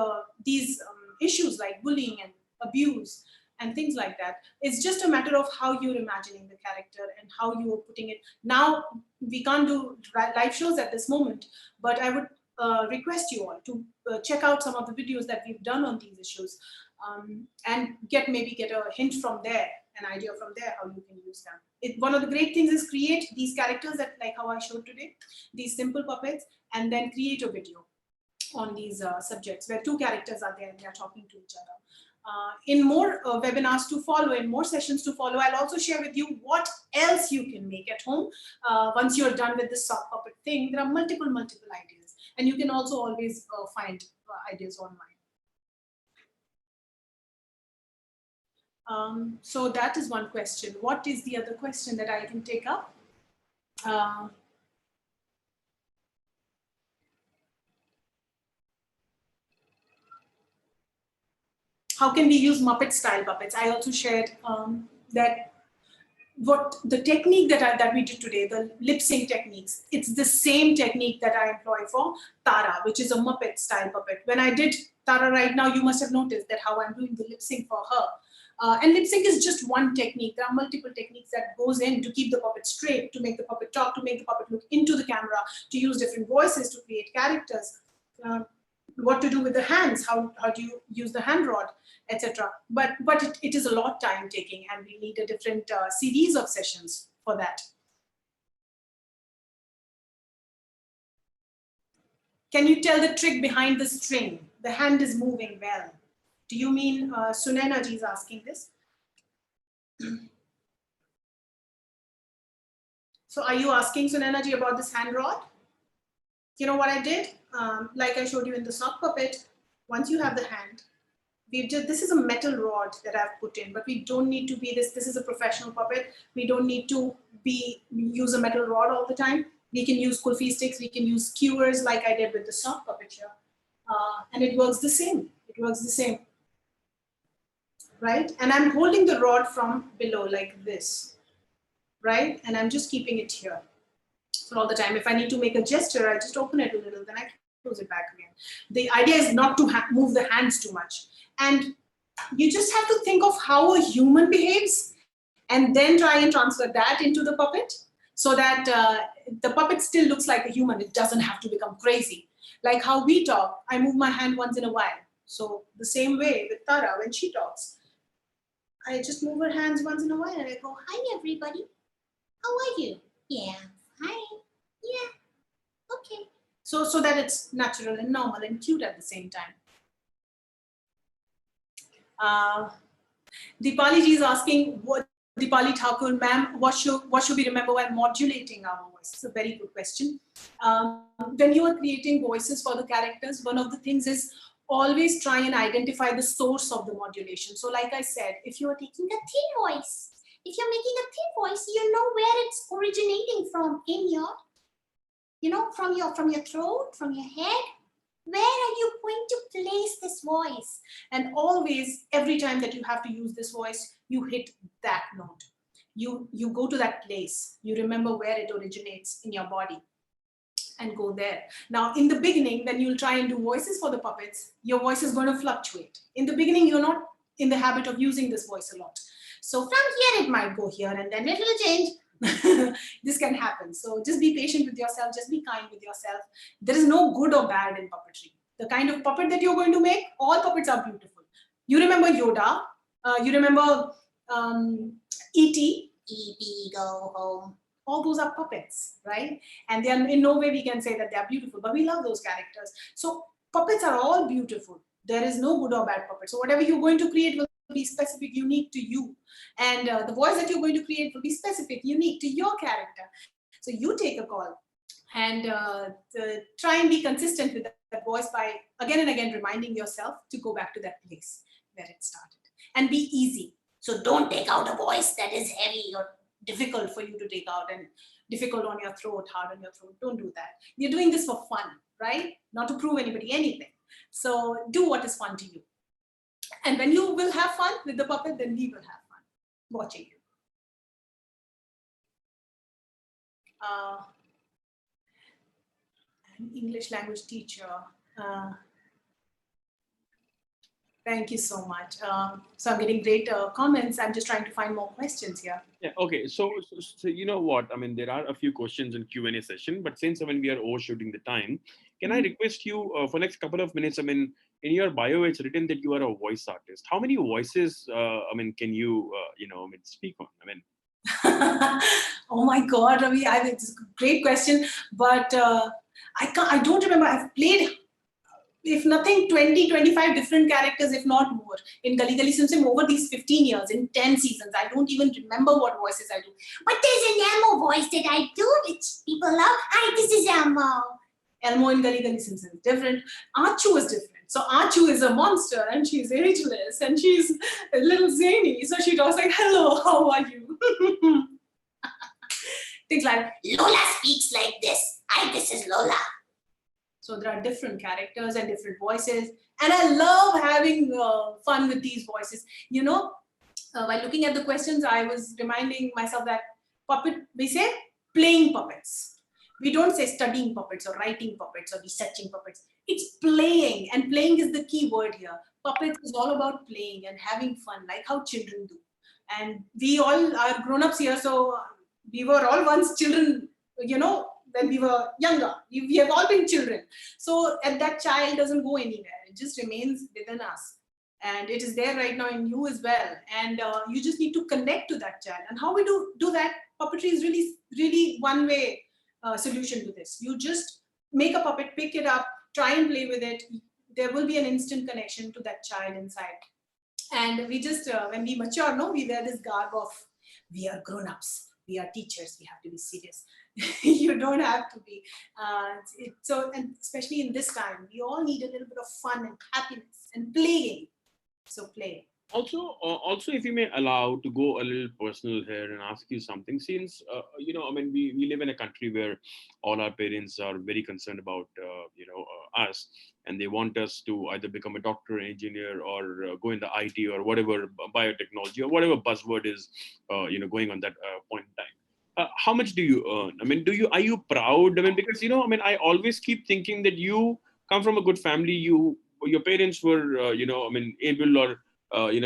[SPEAKER 1] these issues like bullying and abuse and things like that. It's just a matter of how you're imagining the character and how you're putting it. Now, we can't do live shows at this moment, but I would request you all to check out some of the videos that we've done on these issues. and maybe get a hint from there, an idea from there how you can use them. One of the great things is create these characters that, like how I showed today, these simple puppets, and then create a video on these subjects where two characters are there and they are talking to each other. In more webinars to follow, in more sessions to follow, I'll also share with you what else you can make at home. Once you're done with this sock puppet thing, there are multiple ideas, and you can also always find ideas online. So that is one question. What is the other question that I can take up? How can we use Muppet style puppets? I also shared that what the technique that we did today, the lip sync techniques, it's the same technique that I employ for Tara, which is a Muppet style puppet. When I did Tara right now, you must have noticed that how I'm doing the lip sync for her. And lip sync is just one technique. There are multiple techniques that goes in to keep the puppet straight, to make the puppet talk, to make the puppet look into the camera, to use different voices to create characters. What to do with the hands, how do you use the hand rod, etc. But it is a lot time taking, and we need a different series of sessions for that. Can you tell the trick behind the string? The hand is moving well. Do you mean Sunaina ji is asking this? So are you asking Sunaina ji about this hand rod? You know what I did? Like I showed you in the sock puppet, once you have the hand, this is a metal rod that I've put in, but we don't need to be this is a professional puppet. We don't need to use a metal rod all the time. We can use kulfi sticks, we can use skewers like I did with the sock puppet here. And it works the same. It works the same. Right? And I'm holding the rod from below like this, right? And I'm just keeping it here. So all the time, if I need to make a gesture, I just open it a little, then I close it back again. The idea is not to move the hands too much. And you just have to think of how a human behaves and then try and transfer that into the puppet so that the puppet still looks like a human. It doesn't have to become crazy. Like how we talk, I move my hand once in a while. So the same way with Tara, when she talks, I just move her hands once in a while and I go,
[SPEAKER 2] hi everybody, how are you? Yeah, hi, yeah, okay.
[SPEAKER 1] So that it's natural and normal and cute at the same time. Deepali ji is asking, Deepali Thakur, ma'am, what should we remember while modulating our voice? It's a very good question. When you are creating voices for the characters, one of the things is always try and identify the source of the modulation. So like I said, if you are taking
[SPEAKER 2] a thin voice, if you're making a thin voice, you know where it's originating from in your, from your throat, from your head. Where are you going to place this voice?
[SPEAKER 1] And always, every time that you have to use this voice, you hit that note. You go to that place. You remember where it originates in your body and go there. Now, in the beginning, when you'll try and do voices for the puppets, your voice is going to fluctuate. In the beginning, you're not in the habit of using this voice a lot. So from here, it might go here and then it will change. This can happen. So just be patient with yourself. Just be kind with yourself. There is no good or bad in puppetry. The kind of puppet that you're going to make, all puppets are beautiful. You remember Yoda. You remember E.T.
[SPEAKER 2] E.T. go home.
[SPEAKER 1] All those are puppets, right? And they are in no way we can say that they are beautiful, but we love those characters. So puppets are all beautiful. There is no good or bad puppet. So whatever you're going to create will be specific, unique to you. And the voice that you're going to create will be specific, unique to your character. So you take a call and try and be consistent with that voice by again and again reminding yourself to go back to that place where it started. And be easy. So don't take out a voice that is heavy or difficult for you to take out and difficult on your throat, hard on your throat. Don't do that. You're doing this for fun, right? Not to prove anybody anything. So do what is fun to you. And when you will have fun with the puppet, then we will have fun watching you. An English language teacher. Thank you so much. So I'm getting great comments. I'm just trying to find more questions here.
[SPEAKER 3] Yeah. Okay. So you know what? I mean, there are a few questions in Q&A session, but since when we are overshooting the time, can I request you for next couple of minutes? I mean, in your bio, it's written that you are a voice artist. How many voices, can you, speak on?
[SPEAKER 1] Oh my God, Ravi, it's a great question, but I don't remember. I've played, if nothing, 20, 25 different characters, if not more, in Gully Gully Sim Sim over these 15 years, in 10 seasons. I don't even remember what voices I do.
[SPEAKER 2] But there's an Elmo voice that I do, which people love. Hi, this is Elmo.
[SPEAKER 1] Elmo in Gully Gully Sim Sim is different. Achu is different. So Achu is a monster and she's ageless and she's a little zany. So she talks like, hello, how are you? Things like that.
[SPEAKER 2] Lola speaks like this. Hi, this is Lola.
[SPEAKER 1] So there are different characters and different voices. And I love having fun with these voices. You know, while looking at the questions, I was reminding myself that we say playing puppets. We don't say studying puppets or writing puppets or researching puppets. It's playing, and playing is the key word here. Puppets is all about playing and having fun, like how children do. And we all are grown-ups here, so we were all once children, when we were younger. We have all been children. So and that child doesn't go anywhere. It just remains within us. And it is there right now in you as well. And you just need to connect to that child. And how we do that, puppetry is really, really one way solution to this. You just make a puppet, pick it up, try and play with it. There will be an instant connection to that child inside. And we just, when we mature, we wear this garb of, we are grown-ups, we are teachers, we have to be serious. You don't have to be. So, and especially in this time, we all need a little bit of fun and happiness and playing. So play.
[SPEAKER 3] Also, if you may allow to go a little personal here and ask you something, since we live in a country where all our parents are very concerned about us, and they want us to either become a doctor, engineer, or go in the IT or whatever, biotechnology or whatever buzzword is going on that point in time. How much do you earn? Are you proud? Because I always keep thinking that you come from a good family. Your parents were able or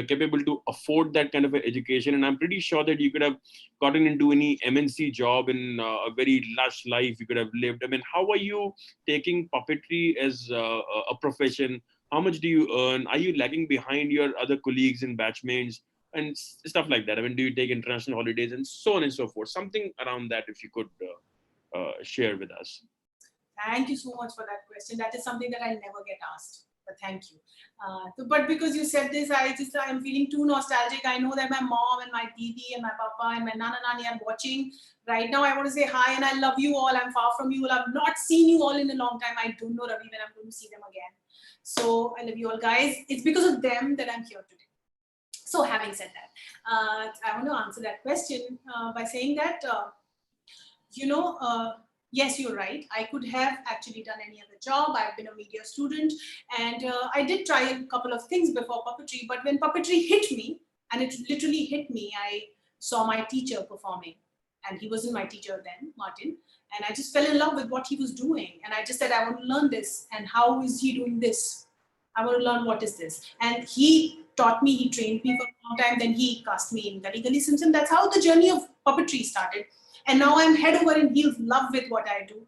[SPEAKER 3] capable to afford that kind of an education, and I'm pretty sure that you could have gotten into any MNC job in a very lush life you could have lived. How are you taking puppetry as a profession? How much do you earn? Are you lagging behind your other colleagues and batchmates and stuff like that? Do you take international holidays and so on and so forth? Something around that, if you could share with us.
[SPEAKER 1] Thank you so much for that question. That is something that I never get asked. But thank you. But because you said this, I'm feeling too nostalgic. I know that my mom and my didi and my papa and my nana nani are watching right now. I want to say hi and I love you all. I'm far from you all. I've not seen you all in a long time. I don't know, Ravi, when I'm going to see them again. So I love you all, guys. It's because of them that I'm here today. So having said that, I want to answer that question by saying that, yes, you're right. I could have actually done any other job. I've been a media student and I did try a couple of things before puppetry, but when puppetry hit me, and it literally hit me, I saw my teacher performing and he wasn't my teacher then, Martin, and I just fell in love with what he was doing. And I just said, I want to learn this. And how is he doing this? I want to learn what is this. And he taught me, he trained me for a long time. Then he cast me in Gully Gully Sim Sim. That's how the journey of puppetry started. And now I'm head over and heels love with what I do.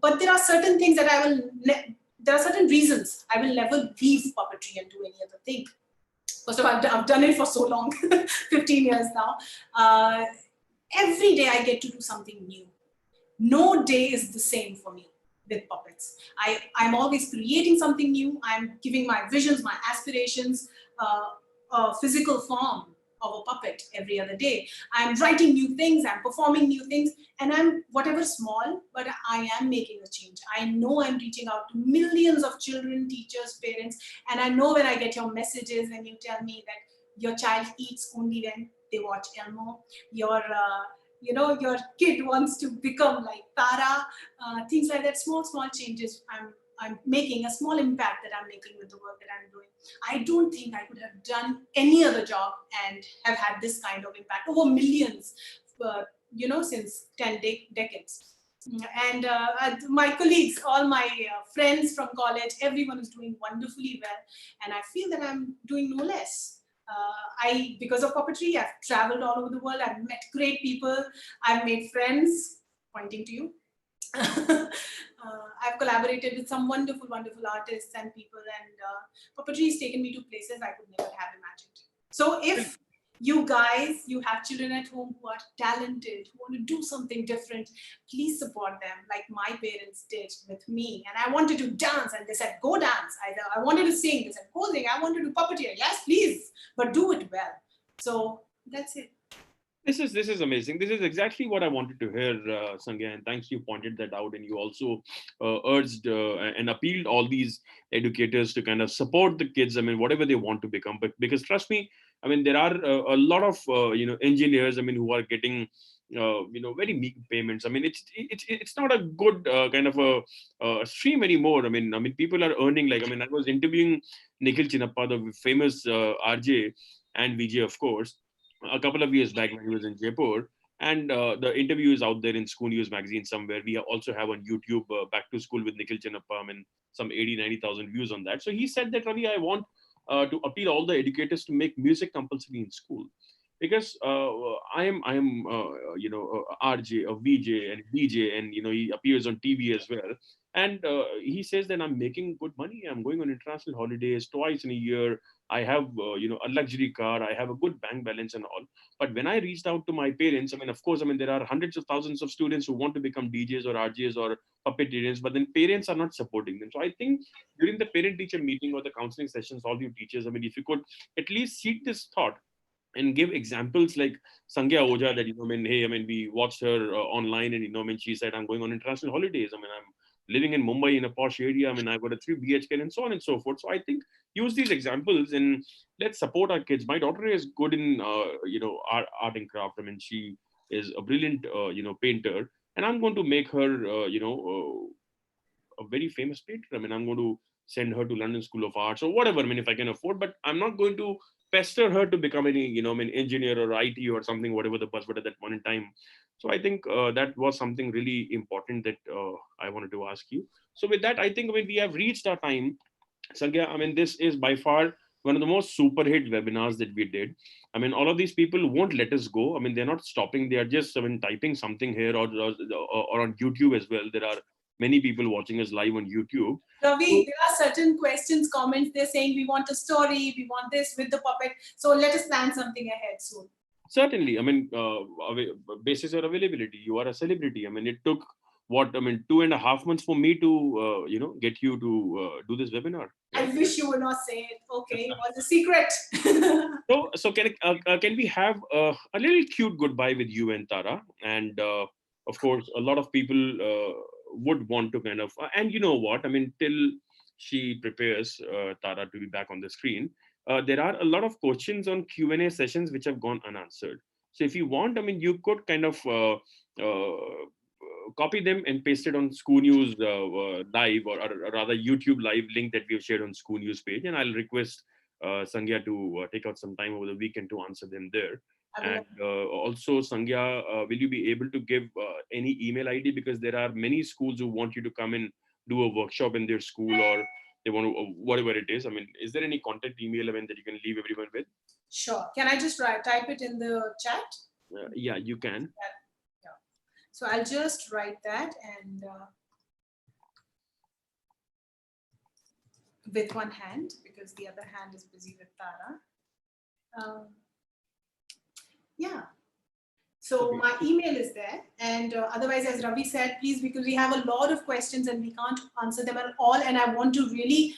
[SPEAKER 1] But there are certain things that there are certain reasons I will never leave puppetry and do any other thing. First of all, I've done it for so long, 15 years now. Every day I get to do something new. No day is the same for me with puppets. I'm always creating something new. I'm giving my visions, my aspirations, a physical form of a puppet every other day. I'm writing new things, I'm performing new things, and I'm whatever small, but I am making a change. I know I'm reaching out to millions of children, teachers, parents, and I know when I get your messages and you tell me that your child eats only when they watch Elmo, your kid wants to become like Tara, things like that, small changes I'm making, a small impact that I'm making with the work that I'm doing. I don't think I could have done any other job and have had this kind of impact over millions, since 10 decades. And my colleagues, all my friends from college, everyone is doing wonderfully well. And I feel that I'm doing no less. Because of puppetry, I've traveled all over the world. I've met great people. I've made friends, pointing to you. I've collaborated with some wonderful, wonderful artists and people, and puppetry has taken me to places I could never have imagined. So if you guys, you have children at home who are talented, who want to do something different, please support them like my parents did with me. And I wanted to dance, and they said, go dance. I wanted to sing. They said, go sing. I wanted to puppeteer. Yes, please, but do it well. So that's it.
[SPEAKER 3] This is amazing. This is exactly what I wanted to hear, Sangya, and thanks you pointed that out, and you also urged and appealed all these educators to kind of support the kids. I mean, whatever they want to become, but because trust me, I mean, there are a lot of engineers. I mean, who are getting very meek payments. I mean, it's not a good kind of a stream anymore. I mean, people are earning like, I mean, I was interviewing Nikhil Chinnappa, the famous RJ and VJ, of course, a couple of years back when he was in Jaipur. And the interview is out there in School News magazine somewhere. We also have on YouTube Back to School with Nikhil Chinnappa. I mean, some 80,000-90,000 views on that. So he said that, Ravi, I want to appeal all the educators to make music compulsory in school. Because I am RJ, a VJ and DJ, and he appears on TV as well. And he says that I'm making good money. I'm going on international holidays twice in a year. I have a luxury car. I have a good bank balance and all. But when I reached out to my parents, I mean, of course, I mean, there are hundreds of thousands of students who want to become DJs or RJs or puppeteers, but then parents are not supporting them. So I think during the parent-teacher meeting or the counseling sessions, all you teachers, I mean, if you could at least seed this thought and give examples like Sangya Oja that, I mean, hey, I mean, we watched her online and, I mean, she said, I'm going on international holidays. I mean, I'm living in Mumbai in a posh area. I mean, I've got a 3 BHK and so on and so forth. So I think use these examples and let's support our kids. My daughter is good in, art and craft. I mean, she is a brilliant, painter, and I'm going to make her, a very famous painter. I mean, I'm going to send her to London School of Arts or whatever. I mean, if I can afford, but I'm not going to pester her to become any, I mean, engineer or IT or something, whatever the buzzword at that point in time. So I think that was something really important that I wanted to ask you. So with that, I think, I mean, we have reached our time. Sangya, I mean, this is by far one of the most super hit webinars that we did. I mean, all of these people won't let us go. I mean, they're not stopping. They are just, I mean, typing something here or on YouTube as well. There are many people watching us live on YouTube.
[SPEAKER 1] Ravi, there are certain questions, comments. They're saying we want a story, we want this with the puppet. So let us plan something ahead soon.
[SPEAKER 3] Certainly. I mean, basis your availability. You are a celebrity. I mean, it took what, I mean, 2.5 months for me to, get you to do this webinar.
[SPEAKER 1] I wish you would not say it. Okay, it was a secret.
[SPEAKER 3] So can we have a little cute goodbye with you and Tara? And of course, a lot of people would want to kind of, and you know what? I mean, till she prepares Tara to be back on the screen, there are a lot of questions on Q&A sessions which have gone unanswered. So if you want, I mean, you could kind of copy them and paste it on School News live or rather YouTube live link that we have shared on School News page. And I'll request Sangya to take out some time over the weekend to answer them there. And also, Sangya, will you be able to give any email ID? Because there are many schools who want you to come and do a workshop in their school, or they want to, whatever it is. I mean, is there any contact email, I mean, that you can leave everyone with?
[SPEAKER 1] Sure. Can I just type it in the chat?
[SPEAKER 3] Yeah, you can.
[SPEAKER 1] Yeah. So I'll just write that and with one hand, because the other hand is busy with Tara. Yeah. So my email is there, and otherwise, as Ravi said, please, because we have a lot of questions and we can't answer them at all, and I want to really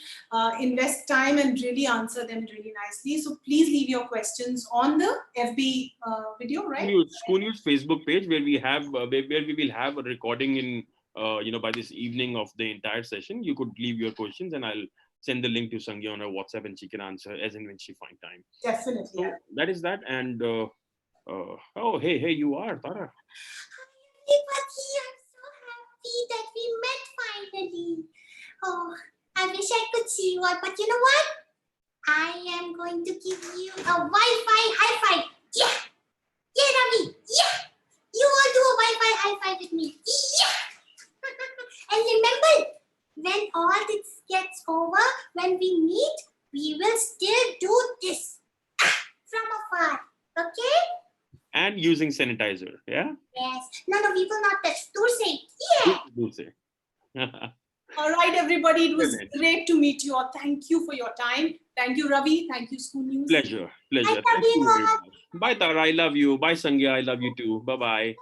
[SPEAKER 1] invest time and really answer them really nicely. So please leave your questions on the FB video, right?
[SPEAKER 3] School News Facebook page, where we have where we will have a recording in by this evening of the entire session. You could leave your questions, and I'll send the link to Sangya on her WhatsApp, and she can answer as and when she finds time.
[SPEAKER 1] Definitely.
[SPEAKER 3] So
[SPEAKER 1] yeah.
[SPEAKER 3] That is that, and. Oh, hey, you are Tara.
[SPEAKER 2] Hi, everybody. I'm so happy that we met finally. Oh, I wish I could see you all, but you know what? I am going to give you a Wi-Fi high five. Yeah, yeah, Ravi. Yeah, you all do a Wi-Fi high five with me. Yeah. And remember, when all this gets over, when we meet, we will still do this from afar. Okay?
[SPEAKER 3] and using sanitizer. Yeah.
[SPEAKER 2] Yes. No, we will not touch. Do say, yeah.
[SPEAKER 3] Do say.
[SPEAKER 1] All right, everybody. It was
[SPEAKER 3] Brilliant.
[SPEAKER 1] great to meet you all. Thank you for your time. Thank you, Ravi. Thank you, School News.
[SPEAKER 3] Pleasure.
[SPEAKER 2] I
[SPEAKER 3] Thank
[SPEAKER 2] love
[SPEAKER 3] you very
[SPEAKER 2] you.
[SPEAKER 3] much. Bye, Tara. I love you. Bye, Sangya. I love you too. Bye-bye.